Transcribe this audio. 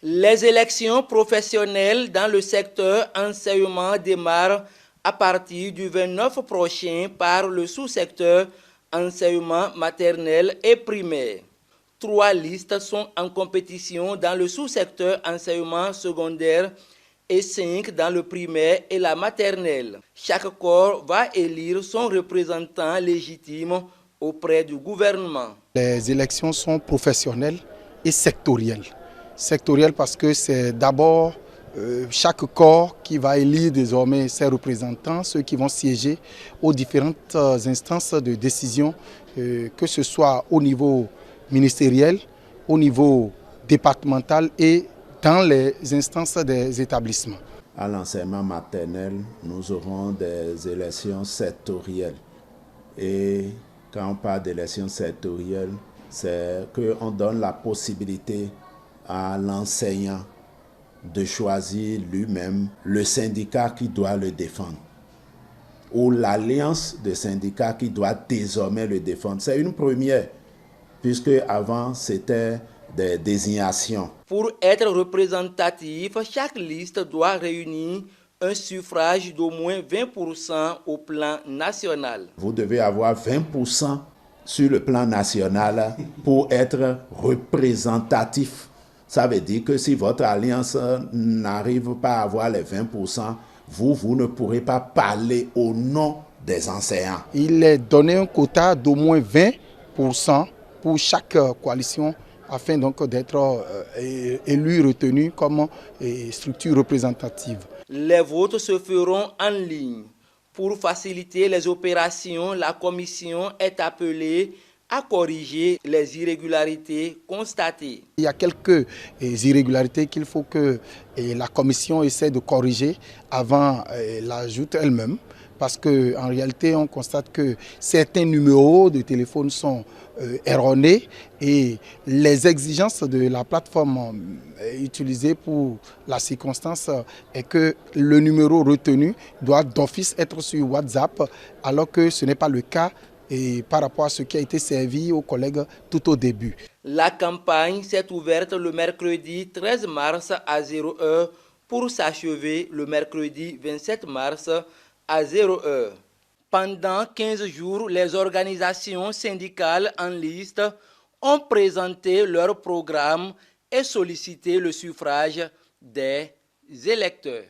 Les élections professionnelles dans le secteur enseignement démarrent à partir du 29 prochain par le sous-secteur enseignement maternel et primaire. 3 listes sont en compétition dans le sous-secteur enseignement secondaire et 5 dans le primaire et la maternelle. Chaque corps va élire son représentant légitime auprès du gouvernement. Les élections sont professionnelles et sectorielles. Sectorielles parce que c'est d'abord chaque corps qui va élire désormais ses représentants, ceux qui vont siéger aux différentes instances de décision, que ce soit au niveau ministériel, au niveau départemental et dans les instances des établissements. À l'enseignement maternel, nous aurons des élections sectorielles. Et quand on parle d'élections sectorielles, c'est qu'on donne la possibilité à l'enseignant de choisir lui-même le syndicat qui doit le défendre ou l'alliance de syndicats qui doit désormais le défendre. C'est une première, puisque avant c'était des désignations. Pour être représentatif, chaque liste doit réunir un suffrage d'au moins 20% au plan national. Vous devez avoir 20% sur le plan national pour être représentatif. Ça veut dire que si votre alliance n'arrive pas à avoir les 20%, vous ne pourrez pas parler au nom des enseignants. Il est donné un quota d'au moins 20% pour chaque coalition afin donc d'être élu, retenu comme structure représentative. Les votes se feront en ligne. Pour faciliter les opérations, la commission est appelée à corriger les irrégularités constatées. Il y a quelques irrégularités qu'il faut que la commission essaie de corriger avant l'ajout elle-même. Parce qu'en réalité, on constate que certains numéros de téléphone sont erronés et les exigences de la plateforme utilisée pour la circonstance est que le numéro retenu doit d'office être sur WhatsApp alors que ce n'est pas le cas et par rapport à ce qui a été servi aux collègues tout au début. La campagne s'est ouverte le mercredi 13 mars à 0h pour s'achever le mercredi 27 mars à 0h. Pendant 15 jours, les organisations syndicales en liste ont présenté leur programme et sollicité le suffrage des électeurs.